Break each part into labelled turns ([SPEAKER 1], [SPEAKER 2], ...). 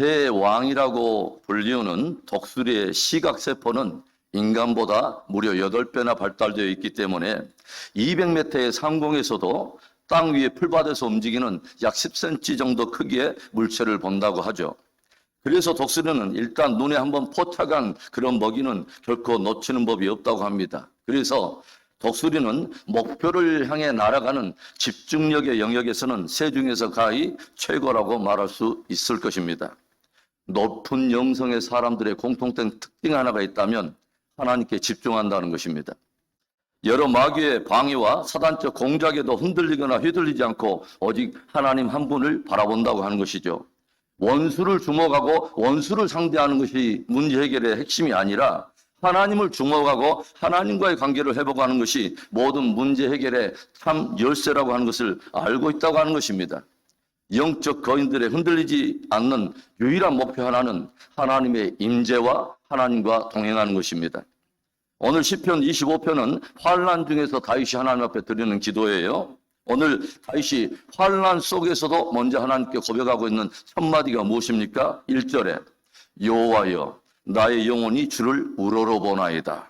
[SPEAKER 1] 지대의 왕이라고 불리우는 독수리의 시각세포는 인간보다 무려 8배나 발달되어 있기 때문에 200m의 상공에서도 땅 위에 풀밭에서 움직이는 약 10cm 정도 크기의 물체를 본다고 하죠. 그래서 독수리는 일단 눈에 한번 포착한 그런 먹이는 결코 놓치는 법이 없다고 합니다. 그래서 독수리는 목표를 향해 날아가는 집중력의 영역에서는 새 중에서 가히 최고라고 말할 수 있을 것입니다. 높은 영성의 사람들의 공통된 특징 하나가 있다면 하나님께 집중한다는 것입니다. 여러 마귀의 방해와 사단적 공작에도 흔들리거나 휘둘리지 않고 오직 하나님 한 분을 바라본다고 하는 것이죠. 원수를 주목하고 원수를 상대하는 것이 문제 해결의 핵심이 아니라 하나님을 주목하고 하나님과의 관계를 회복하는 것이 모든 문제 해결의 참 열쇠라고 하는 것을 알고 있다고 하는 것입니다. 영적 거인들의 흔들리지 않는 유일한 목표 하나는 하나님의 임재와 하나님과 동행하는 것입니다. 오늘 시편 25편은 환난 중에서 다윗이 하나님 앞에 드리는 기도예요. 오늘 다윗이 환난 속에서도 먼저 하나님께 고백하고 있는 첫 마디가 무엇입니까? 1절에 여호와여 나의 영혼이 주를 우러러보나이다.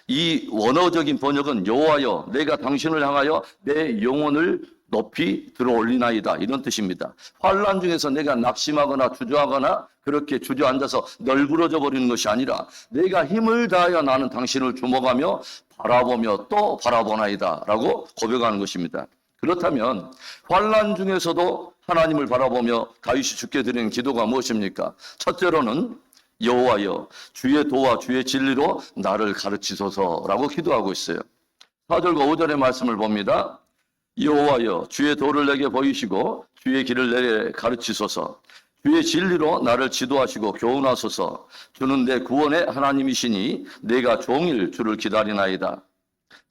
[SPEAKER 1] 이 원어적인 번역은 여호와여 내가 당신을 향하여 내 영혼을 높이 들어올리나이다 이런 뜻입니다. 환난 중에서 내가 낙심하거나 주저하거나 그렇게 주저앉아서 널브러져 버리는 것이 아니라 내가 힘을 다하여 나는 당신을 주목하며 바라보며 또 바라보나이다 라고 고백하는 것입니다. 그렇다면 환난 중에서도 하나님을 바라보며 다윗이 주께 드리는 기도가 무엇입니까? 첫째로는 여호와여 주의 도와 주의 진리로 나를 가르치소서라고 기도하고 있어요. 4절과 5절의 말씀을 봅니다. 여호와여 주의 도를 내게 보이시고 주의 길을 내게 가르치소서. 주의 진리로 나를 지도하시고 교훈하소서. 주는 내 구원의 하나님이시니 내가 종일 주를 기다리나이다.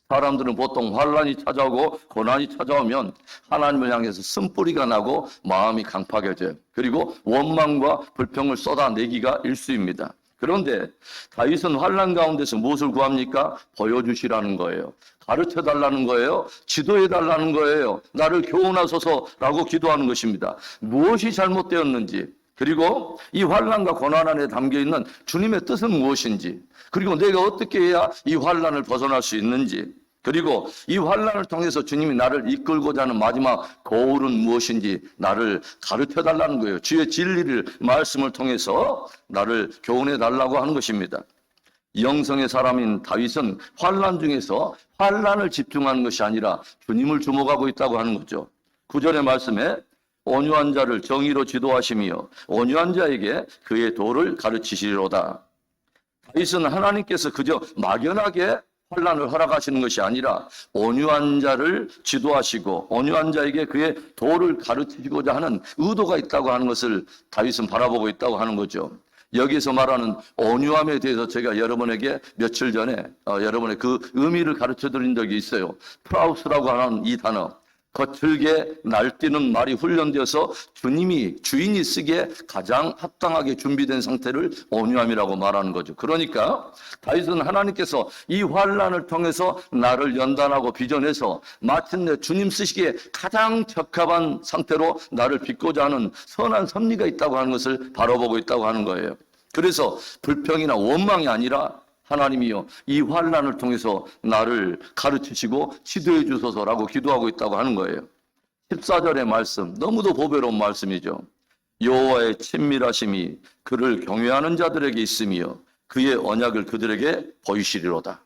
[SPEAKER 1] 사람들은 보통 환난이 찾아오고 고난이 찾아오면 하나님을 향해서 쓴뿌리가 나고 마음이 강팍해져요. 그리고 원망과 불평을 쏟아내기가 일쑤입니다. 그런데 다윗은 환난 가운데서 무엇을 구합니까? 보여주시라는 거예요. 가르쳐달라는 거예요. 지도해달라는 거예요. 나를 교훈하소서라고 기도하는 것입니다. 무엇이 잘못되었는지, 그리고 이 환난과 고난 안에 담겨있는 주님의 뜻은 무엇인지, 그리고 내가 어떻게 해야 이 환난을 벗어날 수 있는지, 그리고 이 환난을 통해서 주님이 나를 이끌고자 하는 마지막 고울은 무엇인지 나를 가르쳐달라는 거예요. 주의 진리를 말씀을 통해서 나를 교훈해달라고 하는 것입니다. 영성의 사람인 다윗은 환난 중에서 환난을 집중하는 것이 아니라 주님을 주목하고 있다고 하는 거죠. 9절의 말씀에 온유한 자를 정의로 지도하시며 온유한 자에게 그의 도를 가르치시리로다. 다윗은 하나님께서 그저 막연하게 환난을 허락하시는 것이 아니라 온유한 자를 지도하시고 온유한 자에게 그의 도를 가르치시고자 하는 의도가 있다고 하는 것을 다윗은 바라보고 있다고 하는 거죠. 여기서 말하는 온유함에 대해서 제가 여러분에게 며칠 전에 여러분의 그 의미를 가르쳐 드린 적이 있어요. 프라우스라고 하는 이 단어, 거칠게 날뛰는 말이 훈련되어서 주인이 쓰기에 가장 합당하게 준비된 상태를 온유함이라고 말하는 거죠. 그러니까 다윗은 하나님께서 이 환난을 통해서 나를 연단하고 빚어내서 마침내 주님 쓰시기에 가장 적합한 상태로 나를 빚고자 하는 선한 섭리가 있다고 하는 것을 바라보고 있다고 하는 거예요. 그래서 불평이나 원망이 아니라 하나님이여 이 환난을 통해서 나를 가르치시고 지도해 주소서라고 기도하고 있다고 하는 거예요. 14절의 말씀, 너무도 보배로운 말씀이죠. 여호와의 친밀하심이 그를 경외하는 자들에게 있으며 그의 언약을 그들에게 보이시리로다.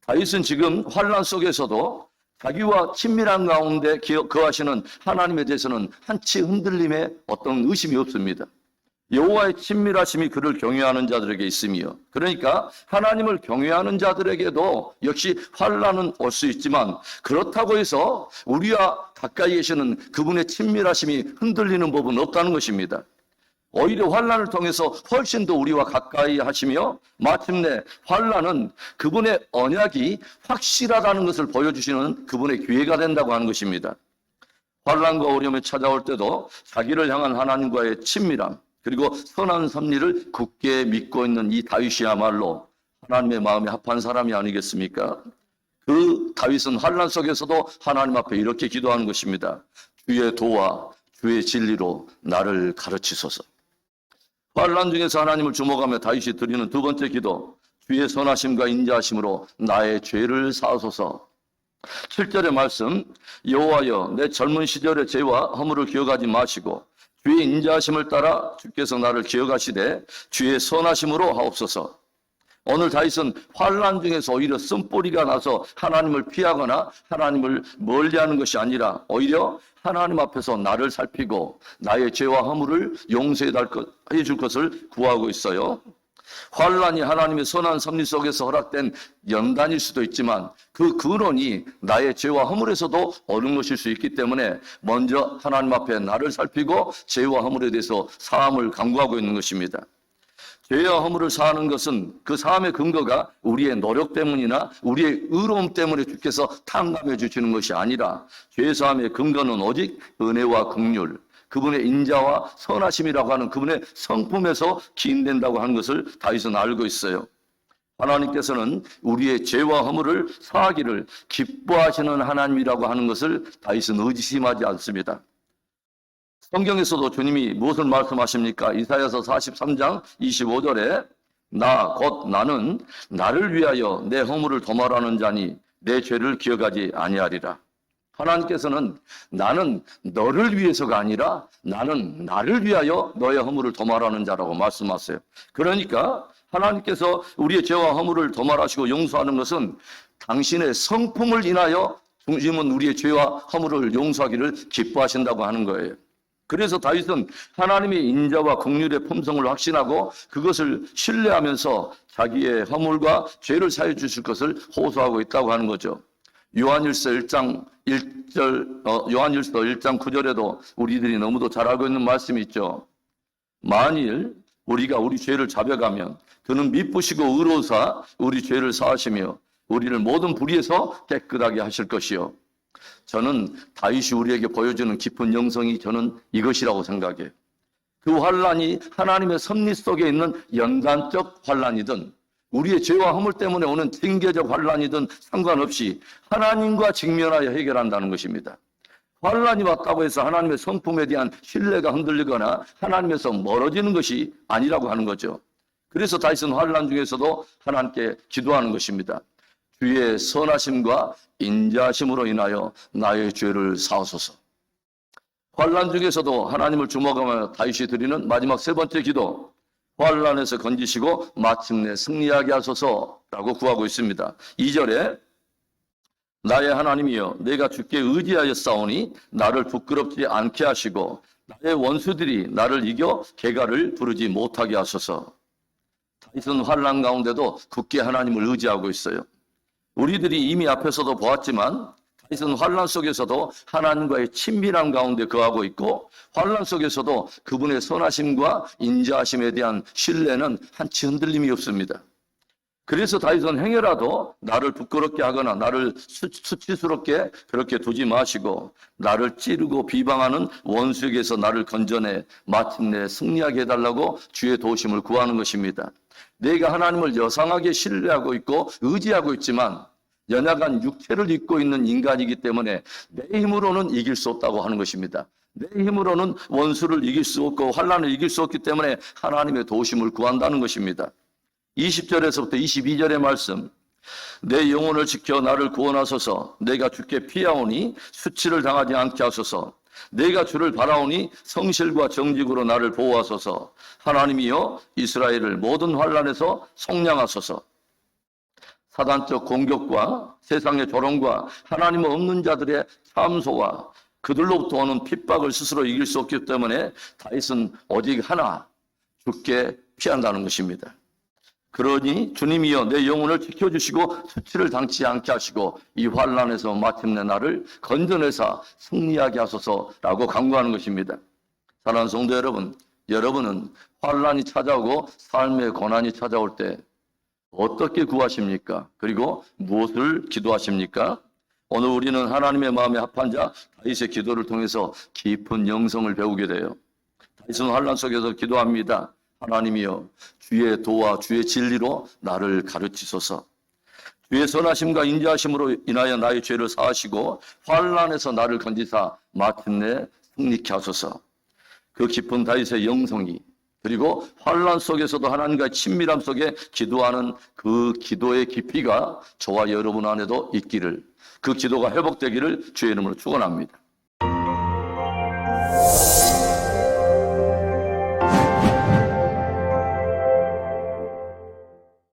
[SPEAKER 1] 다윗은 지금 환난 속에서도 자기와 친밀한 가운데 거하시는 하나님에 대해서는 한치 흔들림에 어떤 의심이 없습니다. 여호와의 친밀하심이 그를 경외하는 자들에게 있으며, 그러니까 하나님을 경외하는 자들에게도 역시 환난은 올 수 있지만 그렇다고 해서 우리와 가까이 계시는 그분의 친밀하심이 흔들리는 법은 없다는 것입니다. 오히려 환난을 통해서 훨씬 더 우리와 가까이 하시며 마침내 환난은 그분의 언약이 확실하다는 것을 보여주시는 그분의 기회가 된다고 하는 것입니다. 환난과 어려움이 찾아올 때도 자기를 향한 하나님과의 친밀함, 그리고 선한 섭리를 굳게 믿고 있는 이 다윗이야말로 하나님의 마음에 합한 사람이 아니겠습니까? 그 다윗은 환난 속에서도 하나님 앞에 이렇게 기도하는 것입니다. 주의 도와 주의 진리로 나를 가르치소서. 환난 중에서 하나님을 주목하며 다윗이 드리는 두 번째 기도, 주의 선하심과 인자하심으로 나의 죄를 사하소서. 7절의 말씀, 여호와여 내 젊은 시절의 죄와 허물을 기억하지 마시고 주의 인자하심을 따라 주께서 나를 기억하시되 주의 선하심으로 하옵소서. 오늘 다윗은 환난 중에서 오히려 쓴뿌리가 나서 하나님을 피하거나 하나님을 멀리하는 것이 아니라 오히려 하나님 앞에서 나를 살피고 나의 죄와 허물을 용서해 줄 것을 구하고 있어요. 환난이 하나님의 선한 섭리 속에서 허락된 연단일 수도 있지만 그 근원이 나의 죄와 허물에서도 오는 것일 수 있기 때문에 먼저 하나님 앞에 나를 살피고 죄와 허물에 대해서 사함을 강구하고 있는 것입니다. 죄와 허물을 사하는 것은 그 사함의 근거가 우리의 노력 때문이나 우리의 의로움 때문에 주께서 탕감해 주시는 것이 아니라 죄 사함의 근거는 오직 은혜와 긍휼, 그분의 인자와 선하심이라고 하는 그분의 성품에서 기인된다고 하는 것을 다윗은 알고 있어요. 하나님께서는 우리의 죄와 허물을 사하기를 기뻐하시는 하나님이라고 하는 것을 다윗은 의심하지 않습니다. 성경에서도 주님이 무엇을 말씀하십니까? 이사야서 43장 25절에 나 곧 나는 나를 위하여 내 허물을 도말하는 자니 내 죄를 기억하지 아니하리라. 하나님께서는 나는 너를 위해서가 아니라 나는 나를 위하여 너의 허물을 도말하는 자라고 말씀하세요. 그러니까 하나님께서 우리의 죄와 허물을 도말하시고 용서하는 것은 당신의 성품을 인하여 주님은 우리의 죄와 허물을 용서하기를 기뻐하신다고 하는 거예요. 그래서 다윗은 하나님의 인자와 긍휼의 품성을 확신하고 그것을 신뢰하면서 자기의 허물과 죄를 사해 주실 것을 호소하고 있다고 하는 거죠. 요한일서 1장 9절에도 우리들이 너무도 잘 알고 있는 말씀이 있죠. 만일 우리가 우리 죄를 자백하면 그는 미쁘시고 의로우사 우리 죄를 사하시며 우리를 모든 불의에서 깨끗하게 하실 것이요. 저는 다윗이 우리에게 보여주는 깊은 영성이 저는 이것이라고 생각해요. 그 환난이 하나님의 섭리 속에 있는 연단적 환난이든 우리의 죄와 허물 때문에 오는 징계적 환난이든 상관없이 하나님과 직면하여 해결한다는 것입니다. 환난이 왔다고 해서 하나님의 성품에 대한 신뢰가 흔들리거나 하나님에서 멀어지는 것이 아니라고 하는 거죠. 그래서 다윗은 환난 중에서도 하나님께 기도하는 것입니다. 주의 선하심과 인자하심으로 인하여 나의 죄를 사하소서. 환난 중에서도 하나님을 주목하며 다윗이 드리는 마지막 세 번째 기도, 환난에서 건지시고 마침내 승리하게 하소서라고 구하고 있습니다. 2절에 나의 하나님이여 내가 주께 의지하여 싸우니 나를 부끄럽지 않게 하시고 나의 원수들이 나를 이겨 개가를 부르지 못하게 하소서. 다윗은 환난 가운데도 굳게 하나님을 의지하고 있어요. 우리들이 이미 앞에서도 보았지만 다윗은 환난 속에서도 하나님과의 친밀한 가운데 거하고 있고 환난 속에서도 그분의 선하심과 인자하심에 대한 신뢰는 한치 흔들림이 없습니다. 그래서 다윗은 행여라도 나를 부끄럽게 하거나 나를 수치스럽게 그렇게 두지 마시고 나를 찌르고 비방하는 원수에게서 나를 건져내 마침내 승리하게 해달라고 주의 도우심을 구하는 것입니다. 내가 하나님을 여상하게 신뢰하고 있고 의지하고 있지만 연약한 육체를 입고 있는 인간이기 때문에 내 힘으로는 이길 수 없다고 하는 것입니다. 내 힘으로는 원수를 이길 수 없고 환난을 이길 수 없기 때문에 하나님의 도우심을 구한다는 것입니다. 20절에서부터 22절의 말씀, 내 영혼을 지켜 나를 구원하소서. 내가 주께 피하오니 수치를 당하지 않게 하소서. 내가 주를 바라오니 성실과 정직으로 나를 보호하소서. 하나님이여 이스라엘을 모든 환난에서 속량하소서. 사단적 공격과 세상의 조롱과 하나님 없는 자들의 참소와 그들로부터 오는 핍박을 스스로 이길 수 없기 때문에 다윗은 오직 하나, 주께 피한다는 것입니다. 그러니 주님이여 내 영혼을 지켜주시고 수치를 당치 않게 하시고 이 환난에서 마침내 나를 건져내사 승리하게 하소서라고 간구하는 것입니다. 사랑하는 성도 여러분, 여러분은 환난이 찾아오고 삶의 고난이 찾아올 때 어떻게 구하십니까? 그리고 무엇을 기도하십니까? 오늘 우리는 하나님의 마음에 합한 자 다윗의 기도를 통해서 깊은 영성을 배우게 돼요. 다윗은 환난 속에서 기도합니다. 하나님이여 주의 도와 주의 진리로 나를 가르치소서. 주의 선하심과 인자하심으로 인하여 나의 죄를 사하시고 환난에서 나를 건지사 마침내 승리케 하소서. 그 깊은 다윗의 영성이 그리고 환난 속에서도 하나님과의 친밀함 속에 기도하는 그 기도의 깊이가 저와 여러분 안에도 있기를, 그 기도가 회복되기를 주의 이름으로 축원합니다.